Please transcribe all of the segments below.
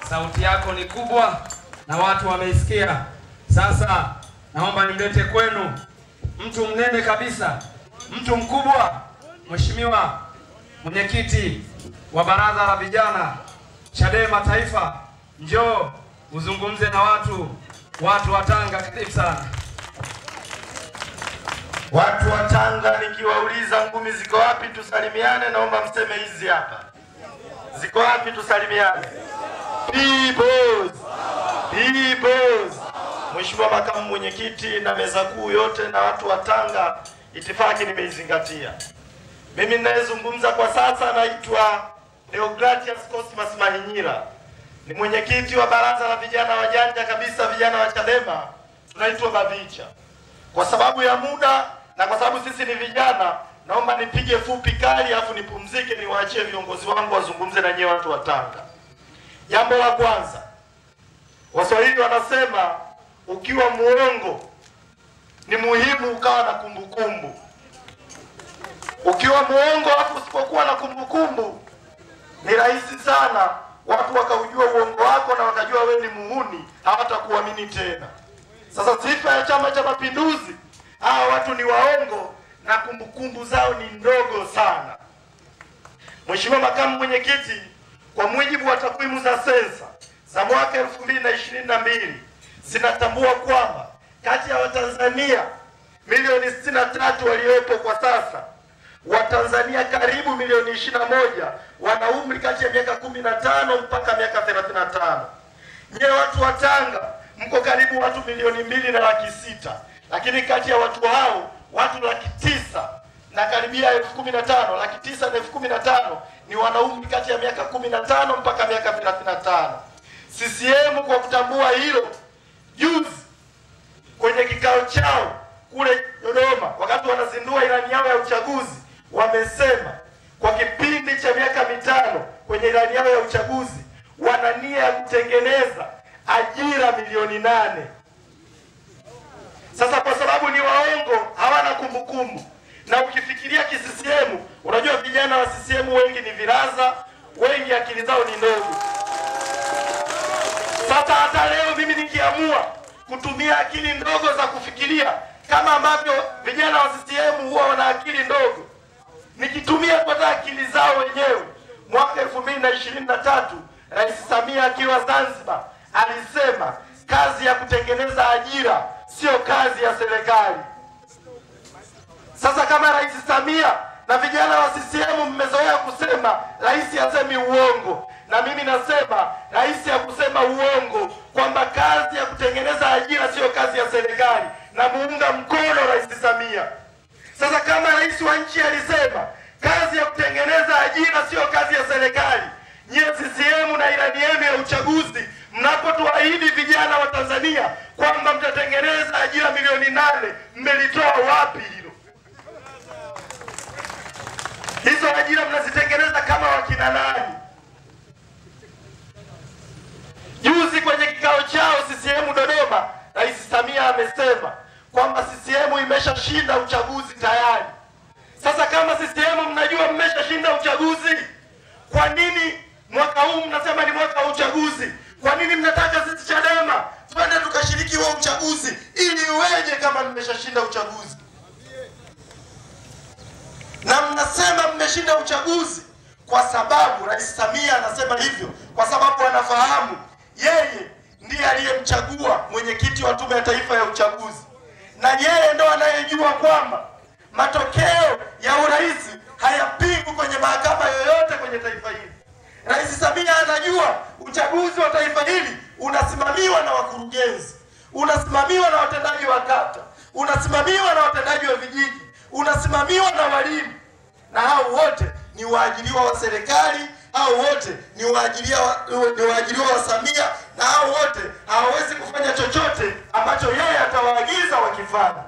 Sauti yako ni kubwa na watu wameisikia. Sasa naomba nimlete kwenu mtu mnene kabisa, mtu mkubwa, Mheshimiwa Mwenyekiti wa Baraza la Vijana Chadema Taifa. Njoo uzungumze na watu wa Tanga. Karibu sana. Watu wa Tanga, nikiwauliza ngumi ziko wapi tusalimiane, naomba mseme hizi hapa. Ziko wapi tusalimiane? Peoples. Mheshimiwa Makamu Mwenyekiti na meza kuu yote na watu wa Tanga, itifaki nimeizingatia. Mimi ninayezungumza kwa sasa naitwa Deogratias Cosmas Mahinyira. Ni mwenyekiti wa Baraza la Vijana wajanja kabisa, vijana wa Chadema, tunaitwa Bavicha. Kwa sababu ya muda na kwa sababu sisi ni vijana, naomba nipige fupi kali afu nipumzike, niwaachie viongozi wangu wazungumze na nyewe watu wa Tanga. Jambo la kwanza, Waswahili wanasema ukiwa muongo ni muhimu ukawa na kumbukumbu. Ukiwa muongo afu usipokuwa na kumbukumbu, ni rahisi sana watu wakaujua uongo wako na wakajua wewe ni muhuni, hawatakuamini tena. Sasa sifa ya Chama cha Mapinduzi, hawa watu ni waongo na kumbukumbu zao ni ndogo sana. Mheshimiwa Makamu Mwenyekiti, kwa mujibu wa takwimu za sensa za mwaka 2022 zinatambua kwamba kati ya Watanzania milioni 63 waliopo kwa sasa, Watanzania karibu milioni 21 wana umri kati ya miaka 15 mpaka miaka 35. Nyewe watu wa Tanga mko karibu watu milioni 2.6, lakini kati ya watu hao watu 900,000 na karibia 15,000, 900,000 na 15,000 ni wanaume kati ya miaka 15 mpaka miaka 35. CCM kwa kutambua hilo, juzi kwenye kikao chao kule Dodoma, wakati wanazindua ilani yao ya uchaguzi, wamesema kwa kipindi cha miaka 5 kwenye ilani yao ya uchaguzi wana nia ya kutengeneza ajira milioni 8. Sasa kwa sababu ni waongo, hawana kumbukumbu, na ukifikiria CCM, unajua vijana wa CCM wengi ni viraza, wengi akili zao ni ndogo. Sasa hata leo mimi nikiamua kutumia akili ndogo za kufikiria kama ambavyo vijana wa CCM huwa wana akili ndogo, nikitumia kwa akili zao wenyewe, mwaka 2023 Rais Samia akiwa Zanzibar alisema kazi ya kutengeneza ajira sio kazi ya serikali. Sasa kama Rais Samia na vijana wa CCM mmezoea kusema rais hasemi uongo, na mimi nasema rais ya kusema uongo kwamba kazi ya kutengeneza ajira sio kazi ya serikali, na muunga mkono Rais Samia. Sasa kama rais wa nchi alisema kazi ya kutengeneza ajira sio kazi ya serikali, nyie CCM na ilani yenu ya uchaguzi mnapotuahidi vijana wa Tanzania kwamba mtatengeneza ajira milioni 8, mmelitoa wapi hilo? Hizo ajira mnazitengeneza kama wakina nani? Juzi kwenye kikao chao CCM Dodoma, Rais Samia amesema kwamba CCM imeshashinda uchaguzi tayari. Sasa kama CCM mnajua mmeshashinda uchaguzi, kwa nini mwaka huu mnasema ni mwaka wa uchaguzi? Kwa nini mnataka sisi Chadema twende tukashiriki huo uchaguzi ili uweje kama mmeshashinda uchaguzi? Na mnasema mmeshinda uchaguzi kwa sababu Rais Samia anasema hivyo kwa sababu anafahamu yeye ndiye aliyemchagua mwenyekiti wa Tume ya Taifa ya Uchaguzi, na yeye ndo anayejua kwamba matokeo ya urais hayapingwi kwenye mahakama yoyote kwenye taifa hili. Rais Samia anajua uchaguzi wa taifa hili unasimamiwa na wakurugenzi, unasimamiwa na watendaji wa kata, unasimamiwa na watendaji wa vijiji, unasimamiwa na walimu, na hao wote ni waajiriwa wa serikali, hao wote ni waajiriwa wa Samia, na hao wote hawawezi kufanya chochote ambacho yeye atawaagiza wakifanya.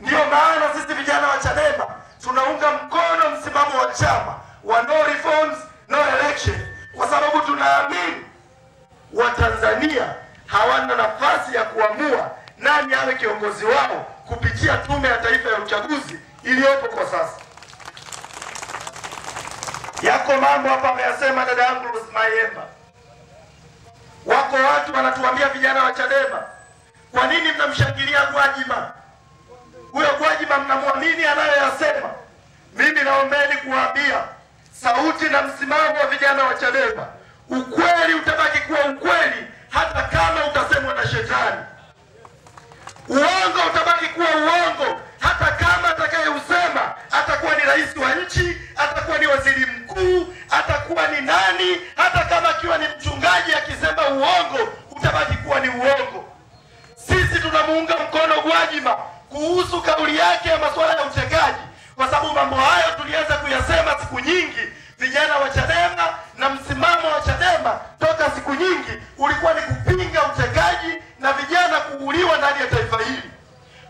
Ndio maana sisi vijana wa Chadema tunaunga mkono msimamo wa chama wa no reforms no election, kwa sababu tunaamini Watanzania hawana nafasi ya kuamua nani awe kiongozi wao kupitia Tume ya Taifa ya Uchaguzi iliyopo kwa sasa. Yako mambo hapa ameyasema dada yangu Rose Mayemba. wako watu wanatuambia vijana wa Chadema, kwa nini mnamshangilia Gwajima? Huyo Gwajima mnamwamini anayoyasema? Mimi naombeni kuambia sauti na msimamo wa vijana wa Chadema, ukweli utabaki kuwa ukweli hata kama utasemwa na shetani. Uongo utabaki kuwa uongo hata kama atakayeusema atakuwa ni rais wa nchi, atakuwa ni waziri mkuu, atakuwa ni nani, hata kama akiwa ni mchungaji akisema uongo utabaki kuwa ni uongo. Sisi tunamuunga mkono Gwajima kuhusu kauli yake ya masuala ya utekaji, kwa sababu mambo hayo tulianza kuyasema siku nyingi vijana wa Chadema, na msimamo wa Chadema toka siku nyingi ulikuwa ni kupinga utekaji na vijana kuuliwa ndani ya taifa hili.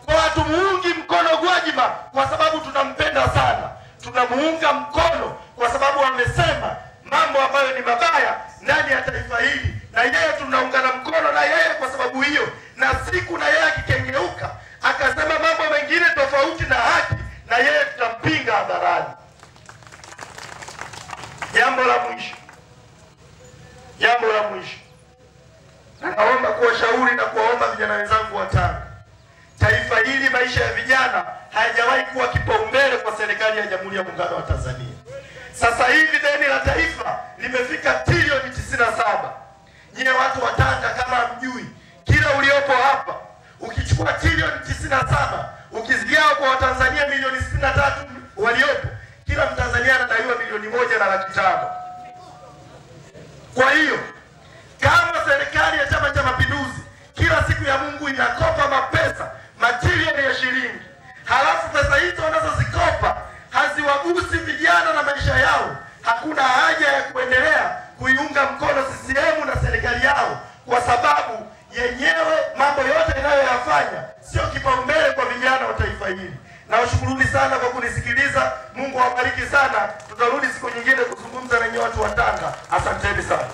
Kwa hatumuungi mkono Gwajima kwa sababu tunampenda sana, tunamuunga mkono kwa sababu amesema mambo ambayo ni mabaya ndani ya taifa hili, na yeye tunaungana mkono na yeye kwa sababu hiyo. Na siku na yeye akikengeuka akasema mambo mengine tofauti na haki, na yeye tutampinga hadharani. Jambo la mwisho, naomba kuwashauri na kuwaomba vijana wenzangu wa Tanga, taifa hili, maisha ya vijana hayajawahi kuwa kipaumbele kwa serikali ya Jamhuri ya Muungano wa Tanzania. Sasa hivi deni la taifa limefika trilioni 97. Nyie watu wa Tanga kama hamjui, kila uliopo hapa ukichukua trilioni 97 ukizigawa kwa Watanzania milioni 63 waliopo, kila Mtanzania anadaiwa milioni 1.5. Kwa hiyo kama serikali ya Chama cha Mapinduzi kila siku ya Mungu inakopa mapesa matrilioni ya shilingi, halafu pesa hizo wanazozikopa haziwagusi vijana na maisha yao, hakuna haja ya kuendelea kuiunga mkono CCM na serikali yao, kwa sababu yenyewe mambo yote inayoyafanya sio kipaumbele kwa vijana wa taifa hili. Nawashukuruni sana kwa kunisikiliza. Mungu awabariki sana. Tutarudi siku nyingine kuzungumza na nyinyi watu wa Tanga. Asanteni sana.